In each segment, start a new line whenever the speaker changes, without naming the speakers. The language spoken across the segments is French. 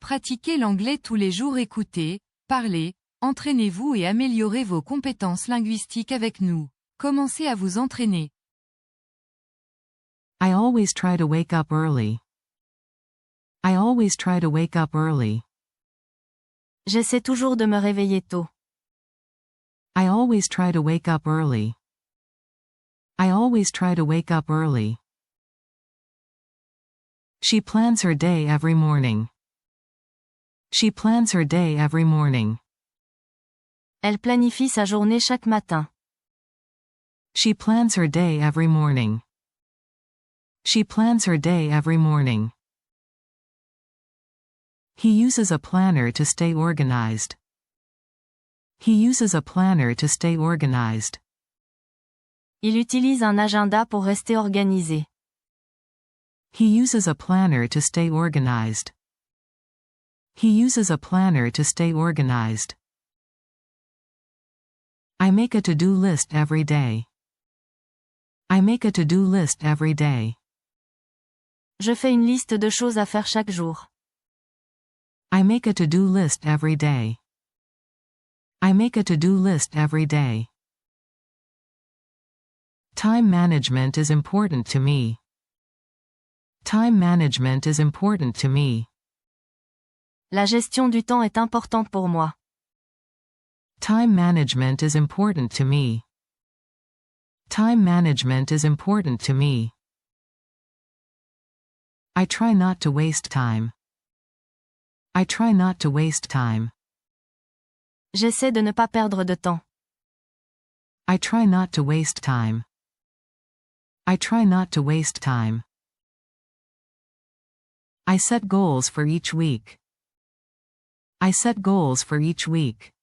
Pratiquez l'anglais tous les jours. Écoutez, parlez, entraînez-vous et améliorez vos compétences linguistiques avec nous. Commencez à vous entraîner.
I always try to wake up early. I always try to wake up early.
J'essaie toujours de me réveiller tôt.
I always try to wake up early. I always try to wake up early. She plans her day every morning. She plans her day every morning.
Elle planifie sa journée chaque matin.
She plans her day every morning. She plans her day every morning. He uses a planner to stay organized. He uses a planner to stay organized.
Il utilise un agenda pour rester organisé.
He uses a planner to stay organized. He uses a planner to stay organized. I make a to-do list every day. I make a to-do list every day.
Je fais une liste de choses à faire chaque jour.
I make a to-do list every day. I make a to-do list every day. Time management is important to me. Time management is important to me.
La gestion du temps est importante pour moi.
Time management is important to me. Time management is important to me. I try not to waste time. I try not to waste time.
J'essaie de ne pas perdre de temps.
I try not to waste time. I try not to waste time. I set goals for each week. I set goals for each week.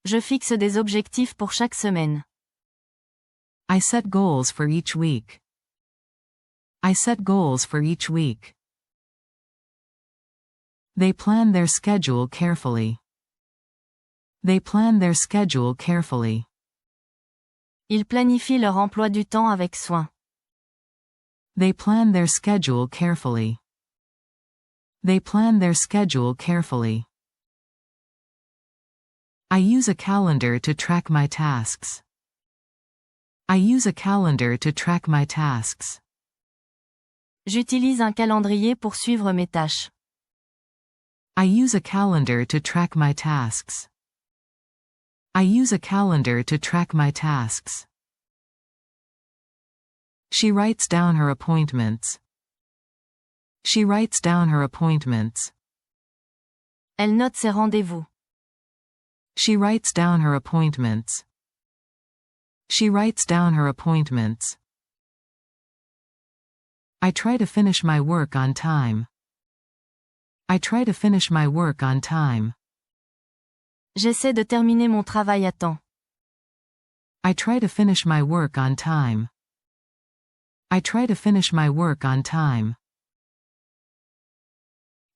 Je fixe des objectifs pour chaque semaine.
I set goals for each week. I set goals for each week. They plan their schedule carefully. They plan their schedule carefully.
Ils planifient leur emploi du temps avec soin.
They plan their schedule carefully. They plan their schedule carefully. I use a calendar to track my tasks. I use a calendar to track my tasks.
J'utilise un calendrier pour suivre mes tâches.
I use a calendar to track my tasks. I use a calendar to track my tasks. She writes down her appointments. She writes down her appointments.
Elle note ses rendez-vous.
She writes down her appointments. She writes down her appointments. I try to finish my work on time. I try to finish my work on time.
J'essaie de terminer mon travail à temps.
I try to finish my work on time. I try to finish my work on time.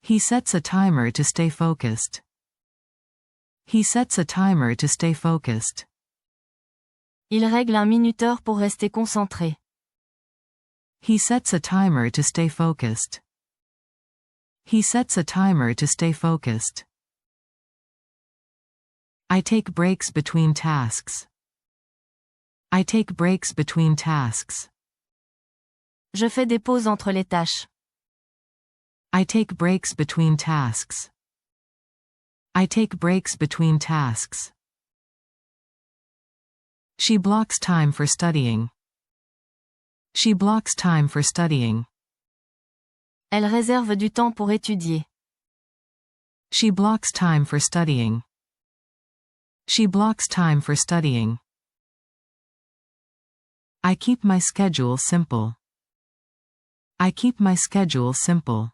He sets a timer to stay focused. He sets a timer to stay focused.
Il règle un minuteur pour rester concentré.
He sets a timer to stay focused. He sets a timer to stay focused. I take breaks between tasks. I take breaks between tasks.
Je fais des pauses entre les tâches.
I take breaks between tasks. I take breaks between tasks. She blocks time for studying. She blocks time for studying.
Elle réserve du temps pour étudier.
She blocks time for studying. She blocks time for studying. I keep my schedule simple. I keep my schedule simple.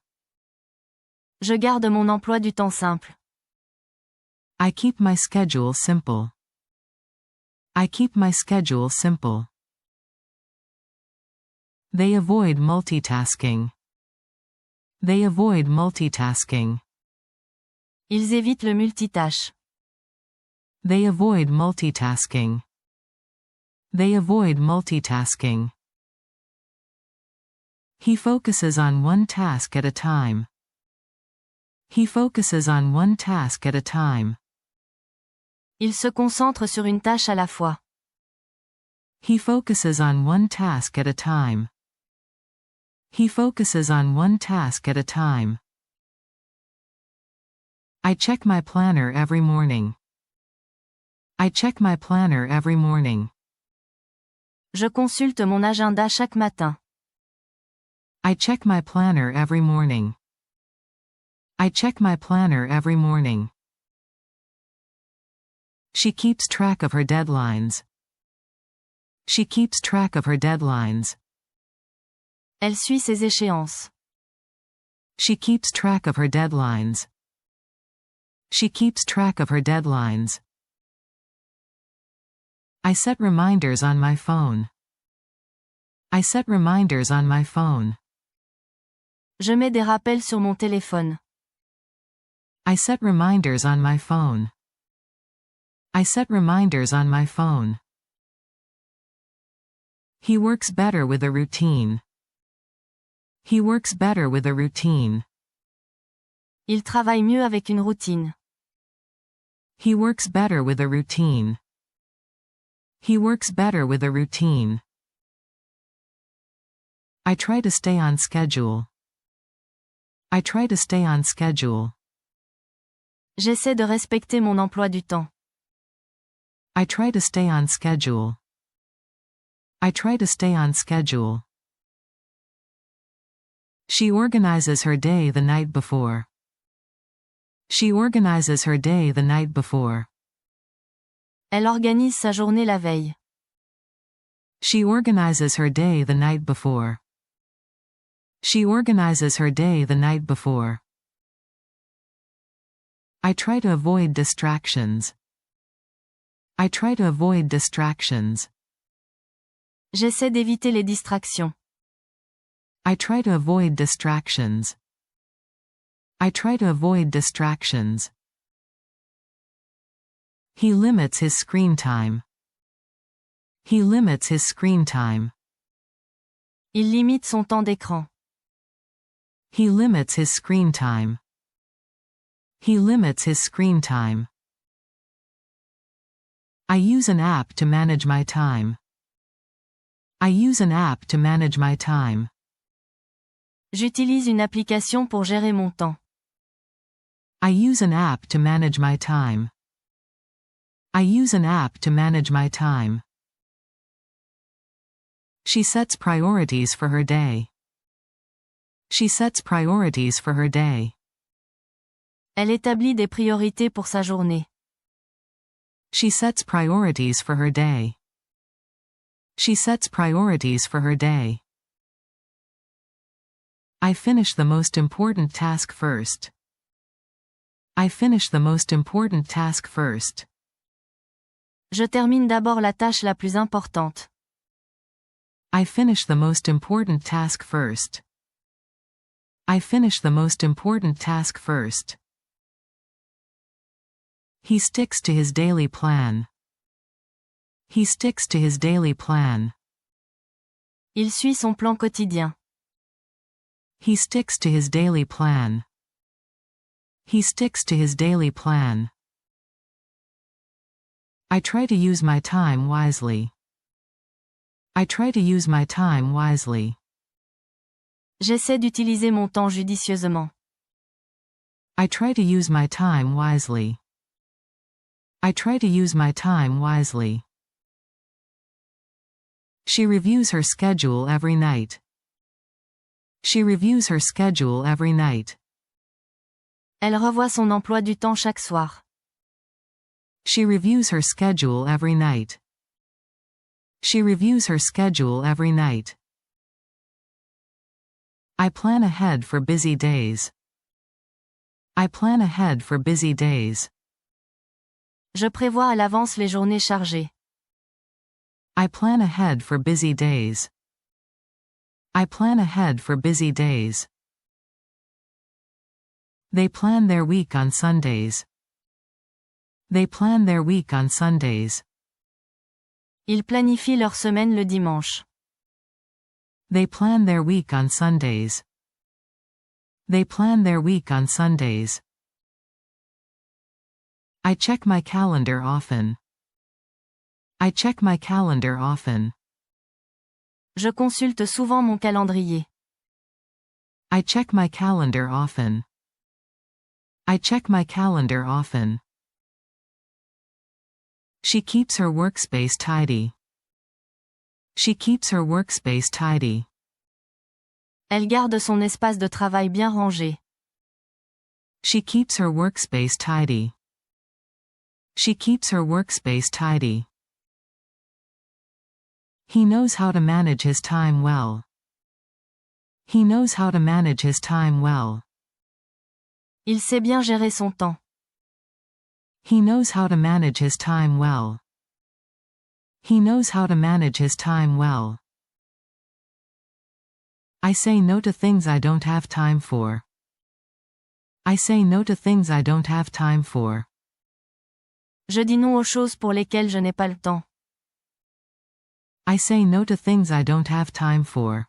Je garde mon emploi du temps simple.
I keep my schedule simple. I keep my schedule simple. They avoid multitasking. They avoid multitasking.
Ils évitent le multitâche.
They avoid multitasking. They avoid multitasking. He focuses on one task at a time. He focuses on one task at a time.
Il se concentre sur une tâche à la fois.
He focuses on one task at a time. He focuses on one task at a time. I check my planner every morning. I check my planner every morning.
Je consulte mon agenda chaque matin.
I check my planner every morning. I check my planner every morning. She keeps track of her deadlines. She keeps track of her deadlines.
Elle suit ses échéances.
She keeps track of her deadlines. She keeps track of her deadlines. I set reminders on my phone. I set reminders on my phone.
Je mets des rappels sur mon téléphone.
I set reminders on my phone. I set reminders on my phone. He works better with a routine. He works better with a routine.
Il travaille mieux avec une routine.
He works better with a routine. He works better with a routine. I try to stay on schedule. I try to stay on schedule.
J'essaie de respecter mon emploi du temps.
I try to stay on schedule. I try to stay on schedule. She organizes her day the night before. She organizes her day the night before.
Elle organise sa journée la veille.
She organizes her day the night before. She organizes her day the night before. I try to avoid distractions. I try to avoid distractions.
J'essaie d'éviter les distractions.
I try to avoid distractions. I try to avoid distractions. He limits his screen time. He limits his screen time.
Il limite son temps d'écran.
He limits his screen time. He limits his screen time. I use an app to manage my time. I use an app to manage my time.
J'utilise une application pour gérer mon temps.
I use an app to manage my time. I use an app to manage my time. She sets priorities for her day. She sets priorities for her day.
Elle établit des priorités pour sa journée.
She sets priorities for her day. She sets priorities for her day. I finish the most important task first. I finish the most important task first.
Je termine d'abord la tâche la plus importante.
I finish the most important task first. I finish the most important task first. He sticks to his daily plan. He sticks to his daily plan.
Il suit son plan quotidien.
He sticks to his daily plan. He sticks to his daily plan. I try to use my time wisely. I try to use my time wisely.
J'essaie d'utiliser mon temps judicieusement.
I try to use my time wisely. I try to use my time wisely. She reviews her schedule every night. She reviews her schedule every night.
Elle revoit son emploi du temps chaque soir.
She reviews her schedule every night. She reviews her schedule every night. I plan ahead for busy days. I plan ahead for busy days.
Je prévois à l'avance les journées chargées.
I plan ahead for busy days. I plan ahead for busy days. They plan their week on Sundays. They plan their week on Sundays.
Ils planifient leur semaine le dimanche.
They plan their week on Sundays. They plan their week on Sundays. I check my calendar often. I check my calendar often.
Je consulte souvent mon calendrier.
I check my calendar often. I check my calendar often. She keeps her workspace tidy. She keeps her workspace tidy.
Elle garde son espace de travail bien rangé.
She keeps her workspace tidy. She keeps her workspace tidy. He knows how to manage his time well. He knows how to manage his time well.
Il sait bien gérer son temps.
He knows how to manage his time well. He knows how to manage his time well. I say no to things I don't have time for. I say no to things I don't have time for.
Je dis non aux choses pour lesquelles je n'ai pas le temps.
I say no to things I don't have time for.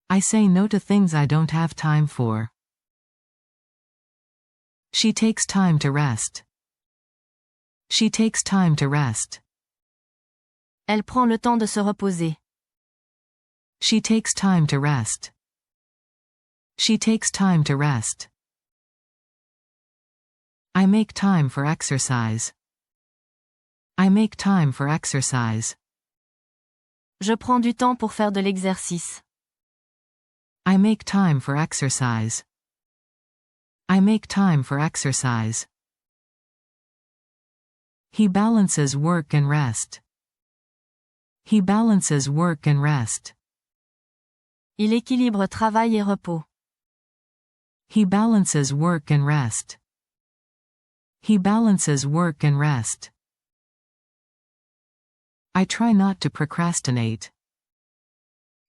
I say no to things I don't have time for. She takes time to rest. She takes time to rest.
Elle prend le temps de se reposer.
She takes time to rest. She takes time to rest. I make time for exercise. I make time for exercise.
Je prends du temps pour faire de l'exercice.
I make time for exercise. I make time for exercise. He balances work and rest. He balances work and rest.
Il équilibre travail et repos.
He balances work and rest. He balances work and rest. I try not to procrastinate.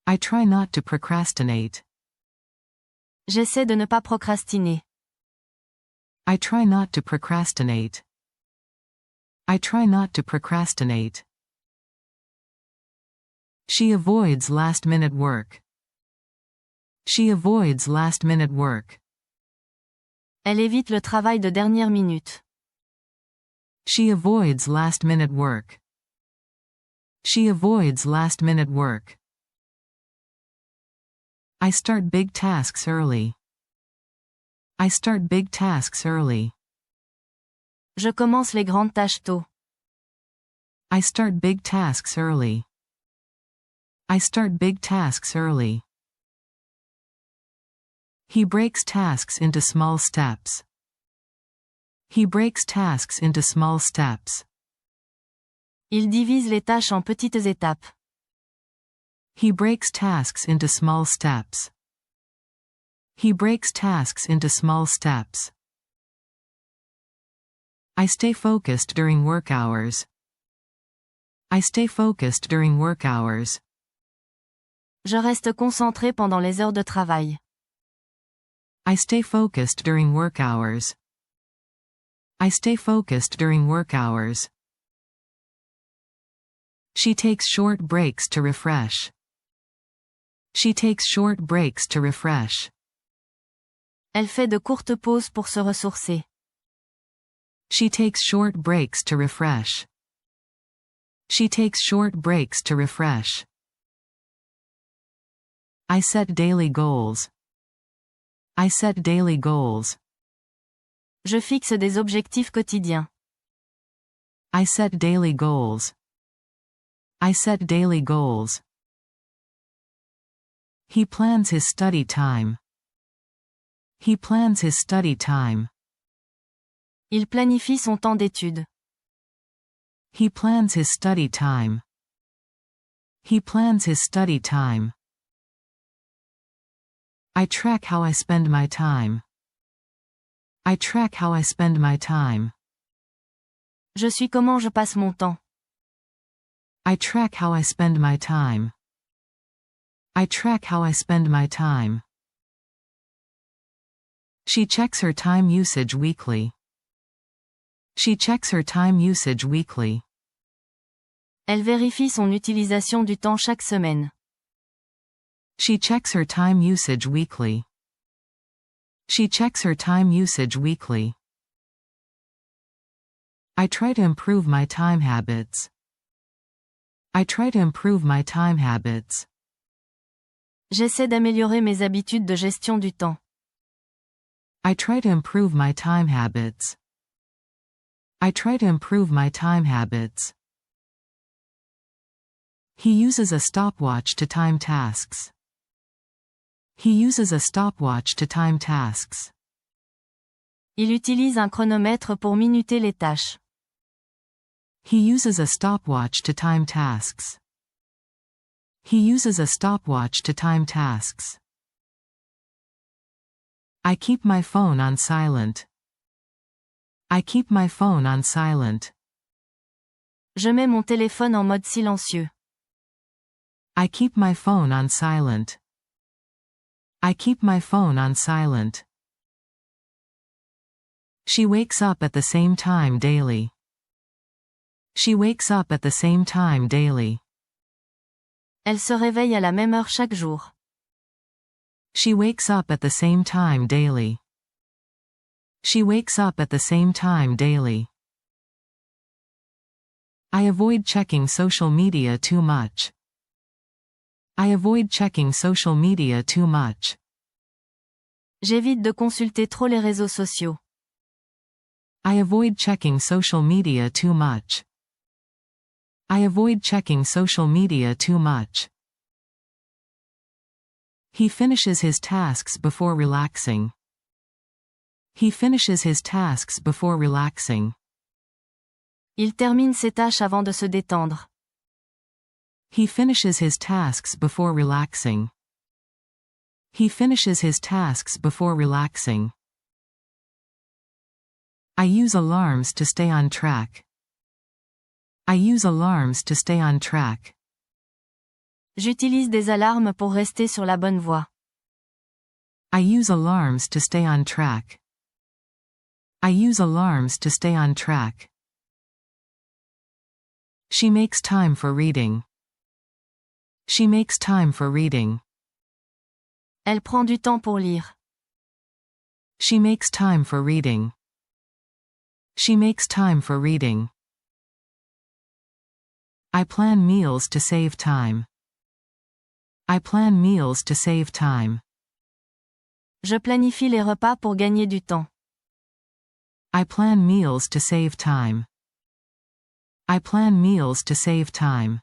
I try not to procrastinate.
J'essaie de ne pas procrastiner.
I try not to procrastinate. I try not to procrastinate. She avoids last-minute work. She avoids last-minute work.
Elle évite le travail de dernière minute.
She avoids last-minute work. She avoids last-minute work. I start big tasks early. I start big tasks early.
Je commence les grandes tâches tôt.
I start big tasks early. I start big tasks early. He breaks tasks into small steps. He breaks tasks into small steps.
Il divise les tâches en petites étapes.
He breaks tasks into small steps. He breaks tasks into small steps. I stay focused during work hours. I stay focused during work hours.
Je reste concentré pendant les heures de travail.
I stay focused during work hours. I stay focused during work hours. She takes short breaks to refresh. She takes short breaks to refresh.
Elle fait de courtes pauses pour se ressourcer.
She takes short breaks to refresh. She takes short breaks to refresh. I set daily goals. I set daily goals.
Je fixe des objectifs quotidiens.
I set daily goals. I set daily goals. He plans his study time. He plans his study time.
Il planifie son temps d'étude.
He plans his study time. He plans his study time. I track how I spend my time. I track how I spend my time.
Je suis comment je passe mon temps.
I track how I spend my time. I track how I spend my time. She checks her time usage weekly. She checks her time usage weekly.
Elle vérifie son utilisation du temps chaque semaine.
She checks her time usage weekly. She checks her time usage weekly. I try to improve my time habits. I try to improve my time habits.
J'essaie d'améliorer mes habitudes de gestion du temps.
I try to improve my time habits. I try to improve my time habits. He uses a stopwatch to time tasks. He uses a stopwatch to time tasks.
Il utilise un chronomètre pour minuter les tâches.
He uses a stopwatch to time tasks. He uses a stopwatch to time tasks. I keep my phone on silent. I keep my phone on silent.
Je mets mon téléphone en mode silencieux.
I keep my phone on silent. I keep my phone on silent. She wakes up at the same time daily. She wakes up at the same time daily.
Elle se réveille à la même heure chaque jour.
She wakes up at the same time daily. She wakes up at the same time daily. I avoid checking social media too much. I avoid checking social media too much.
J'évite de consulter trop les réseaux sociaux.
I avoid checking social media too much. I avoid checking social media too much. He finishes his tasks before relaxing. He finishes his tasks before relaxing.
Il termine ses tâches avant de se détendre.
He finishes his tasks before relaxing. He finishes his tasks before relaxing. I use alarms to stay on track. I use alarms to stay on track.
J'utilise des alarmes pour rester sur la bonne voie.
I use alarms to stay on track. I use alarms to stay on track. She makes time for reading. She makes time for reading.
Elle prend du temps pour lire.
She makes time for reading. She makes time for reading. I plan meals to save time. I plan meals to save time.
Je planifie les repas pour gagner du temps.
I plan meals to save time. I plan meals to save time.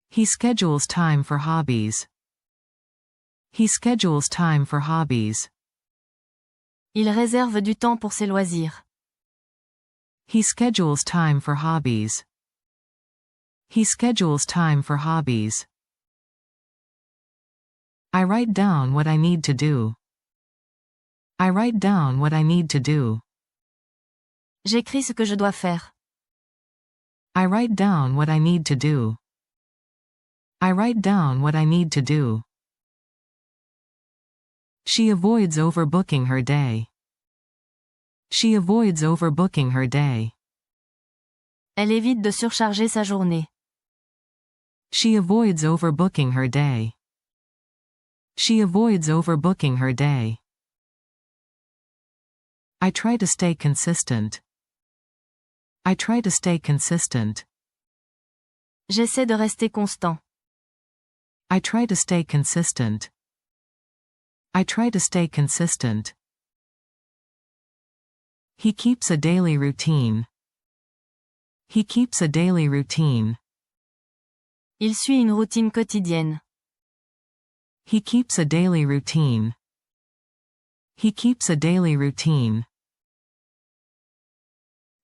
He schedules time for hobbies. He schedules time for hobbies.
Il réserve du temps pour ses loisirs.
He schedules time for hobbies. He schedules time for hobbies. I write down what I need to do. I write down what I need to do.
J'écris ce que je dois faire.
I write down what I need to do. I write down what I need to do. She avoids overbooking her day. She avoids overbooking her day.
Elle évite de surcharger sa journée.
She avoids overbooking her day. She avoids overbooking her day. I try to stay consistent. I try to stay consistent.
J'essaie de rester constant.
I try to stay consistent. I try to stay consistent. He keeps a daily routine. He keeps a daily routine.
Il suit une routine quotidienne.
He keeps a daily routine. He keeps a daily routine.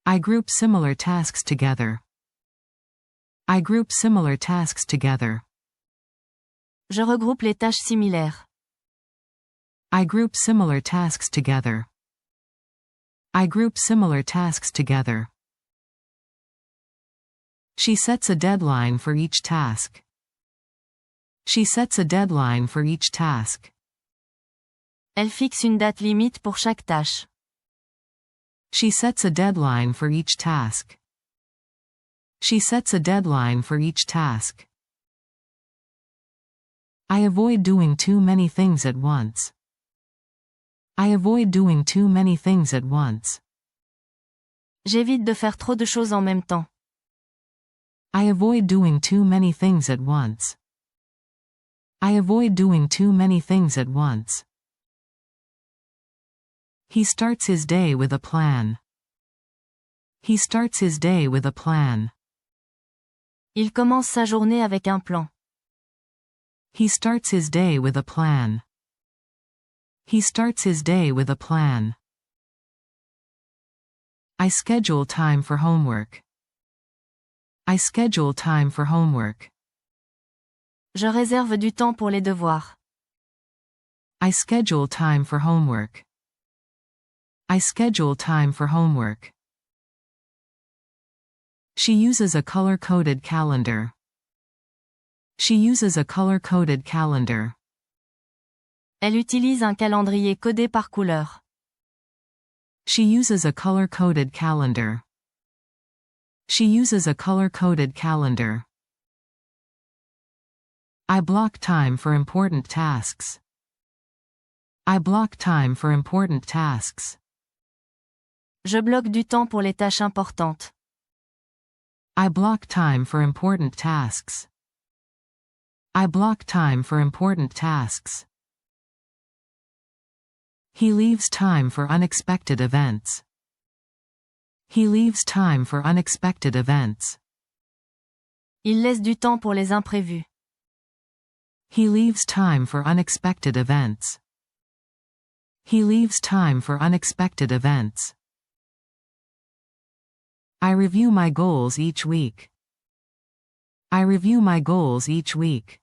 I group similar tasks together. I group similar tasks together.
Je regroupe les tâches similaires.
I group similar tasks together. I group similar tasks together. She sets a deadline for each task. She sets a deadline for each task.
Elle fixe une date limite pour chaque tâche.
She sets a deadline for each task. She sets a deadline for each task. I avoid doing too many things at once. I avoid doing too many things at once.
J'évite de faire trop de choses en même temps.
I avoid doing too many things at once. I avoid doing too many things at once. He starts his day with a plan. He starts his day with a plan.
Il commence sa journée avec un plan.
He starts his day with a plan. He starts his day with a plan. I schedule time for homework. I schedule time for homework.
Je réserve du temps pour les devoirs.
I schedule time for homework. I schedule time for homework. She uses a color-coded calendar. She uses a color-coded calendar.
Elle utilise un calendrier codé par couleur.
She uses a color-coded calendar. She uses a color-coded calendar. I block time for important tasks. I block time for important tasks.
Je bloque du temps pour les tâches importantes.
I block time for important tasks. I block time for important tasks. He leaves time for unexpected events. He leaves time for unexpected events.
Il laisse du temps pour les imprévus.
He leaves time for unexpected events. He leaves time for unexpected events. I review my goals each week. I review my goals each week.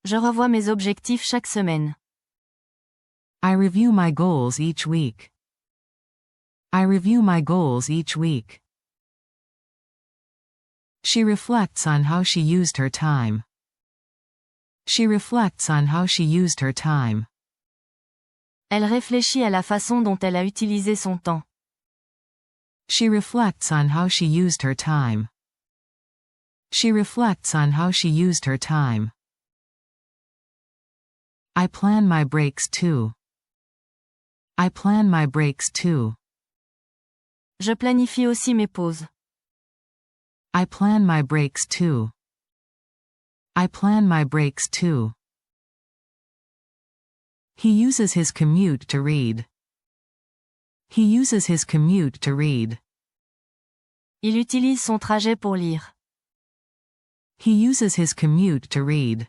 Je revois mes objectifs chaque semaine.
I review my goals each week. I review my goals each week. She reflects on how she used her time. She reflects on how she used her time.
Elle réfléchit à la façon dont elle a utilisé son temps.
She reflects on how she used her time. She reflects on how she used her time. I plan my breaks too. I plan my breaks too.
Je planifie aussi mes pauses.
I plan my breaks too. I plan my breaks too. He uses his commute to read. He uses his commute to read.
Il utilise son trajet pour lire.
He uses his commute to read.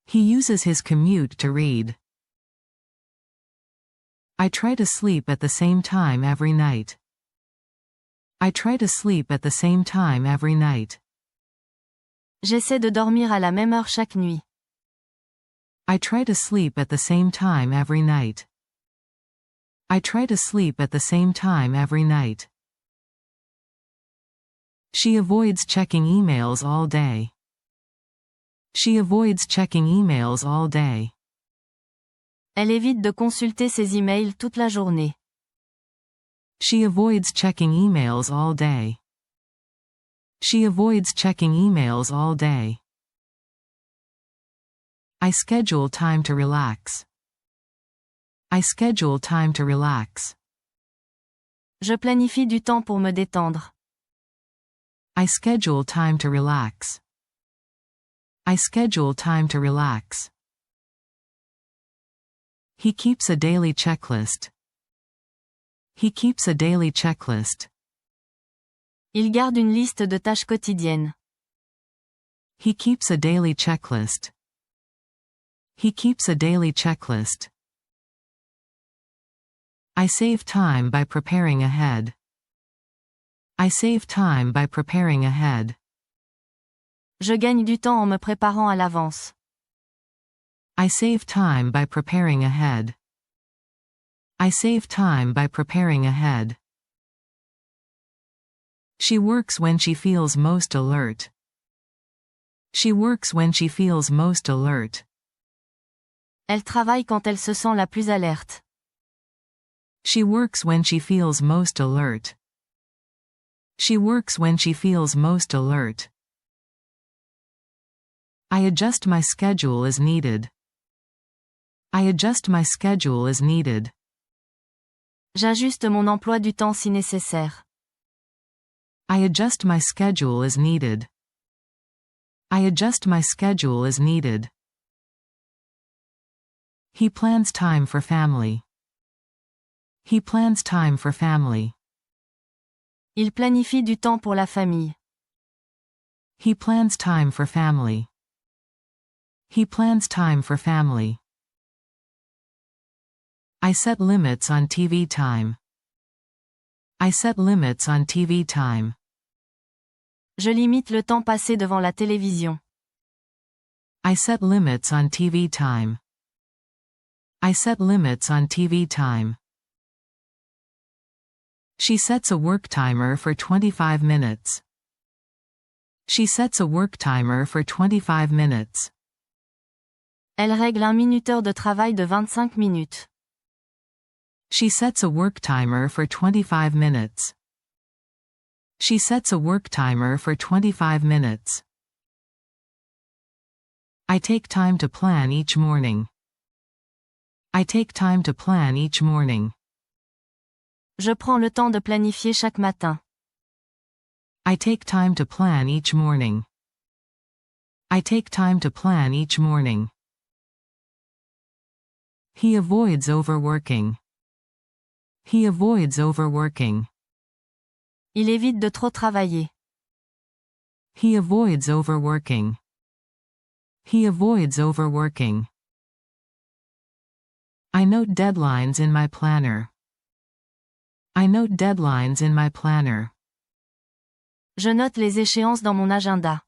He uses his commute to read. I try to sleep at the same time every night. I try to sleep at the same time every night.
J'essaie de dormir à la même heure chaque nuit.
I try to sleep at the same time every night. I try to sleep at the same time every night. She avoids checking emails all day. She avoids checking emails all day.
Elle évite de consulter ses emails toute la journée.
She avoids checking emails all day. She avoids checking emails all day. I schedule time to relax. I schedule time to relax.
Je planifie du temps pour me détendre.
I schedule time to relax. I schedule time to relax. He keeps a daily checklist. He keeps a daily checklist.
Il garde une liste de tâches quotidiennes.
He keeps a daily checklist. He keeps a daily checklist. I save time by preparing ahead. I save time by preparing ahead.
Je gagne du temps en me préparant à l'avance.
I save time by preparing ahead. I save time by preparing ahead. She works when she feels most alert. She works when she feels most alert.
Elle travaille quand elle se sent la plus alerte.
She works when she feels most alert. She works when she feels most alert. I adjust my schedule as needed. I adjust my schedule as needed.
J'ajuste mon emploi du temps si nécessaire.
I adjust my schedule as needed. I adjust my schedule as needed. He plans time for family. He plans time for family.
Il planifie du temps pour la famille.
He plans time for family. He plans time for family. I set limits on TV time. I set limits on TV time.
Je limite le temps passé devant la télévision.
I set limits on TV time. I set limits on TV time. She sets a work timer for 25 minutes. She sets a work timer for 25 minutes.
Elle règle un minuteur de travail de 25 minutes.
She sets a work timer for 25 minutes. She sets a work timer for 25 minutes. I take time to plan each morning. I take time to plan each morning.
Je prends le temps de planifier chaque matin.
I take time to plan each morning. I take time to plan each morning. He avoids overworking. He avoids overworking.
Il évite de trop travailler.
He avoids overworking. He avoids overworking. I note deadlines in my planner. I note deadlines in my planner.
Je note les échéances dans mon agenda.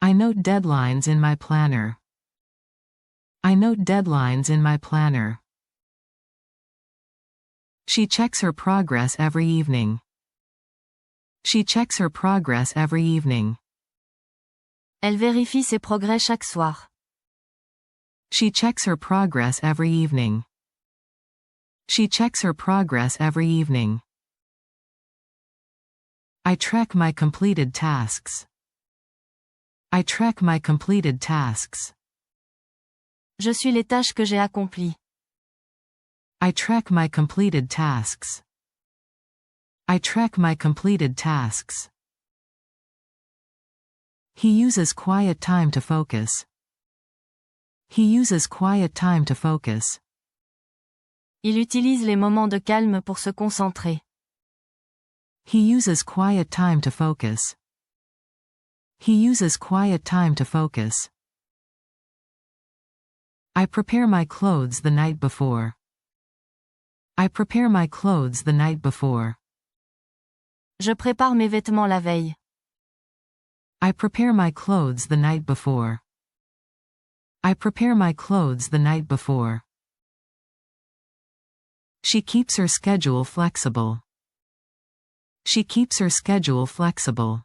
I note deadlines in my planner. I note deadlines in my planner. She checks her progress every evening. She checks her progress every evening.
Elle vérifie ses progrès chaque soir.
She checks her progress every evening. She checks her progress every evening. I track my completed tasks. I track my completed tasks.
Je suis les tâches que j'ai accomplies.
I track my completed tasks. I track my completed tasks. He uses quiet time to focus. He uses quiet time to focus.
Il utilise les moments de calme pour se concentrer.
He uses quiet time to focus. He uses quiet time to focus. I prepare my clothes the night before. I prepare my clothes the night before.
Je prépare mes vêtements la veille.
I prepare my clothes the night before. I prepare my clothes the night before. She keeps her schedule flexible. She keeps her schedule flexible.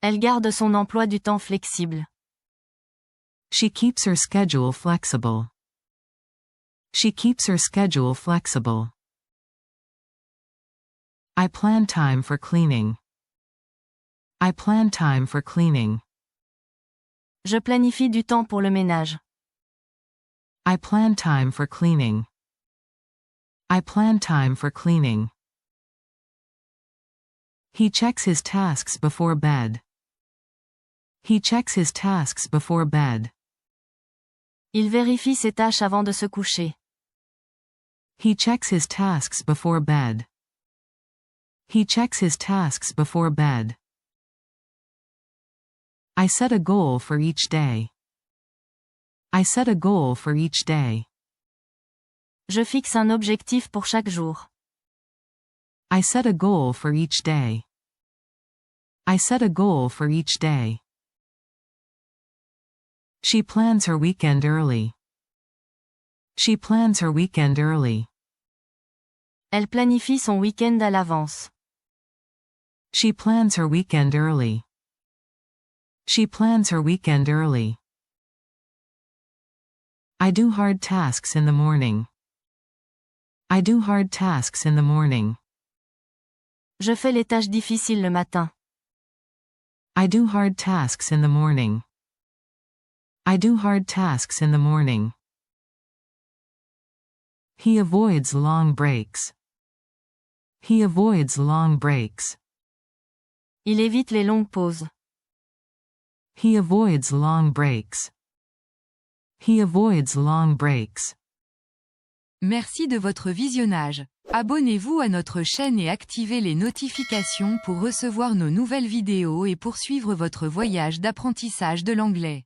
Elle garde son emploi du temps flexible.
She keeps her schedule flexible. She keeps her schedule flexible. I plan time for cleaning. I plan time for cleaning.
Je planifie du temps pour le ménage.
I plan time for cleaning. I plan time for cleaning. He checks his tasks before bed. He checks his tasks before bed.
Il vérifie ses tâches avant de se coucher.
He checks his tasks before bed. He checks his tasks before bed. I set a goal for each day. I set a goal for each day.
Je fixe un objectif pour chaque jour.
I set a goal for each day. I set a goal for each day. She plans her weekend early. She plans her weekend early.
Elle planifie son week-end à l'avance.
She plans her weekend early. She plans her weekend early. I do hard tasks in the morning. I do hard tasks in the morning.
Je fais les tâches difficiles le matin.
I do hard tasks in the morning. I do hard tasks in the morning. He avoids long breaks. He avoids long breaks.
Il évite les longues pauses.
He avoids long breaks. He avoids long breaks.
Merci de votre visionnage. Abonnez-vous à notre chaîne et activez les notifications pour recevoir nos nouvelles vidéos et poursuivre votre voyage d'apprentissage de l'anglais.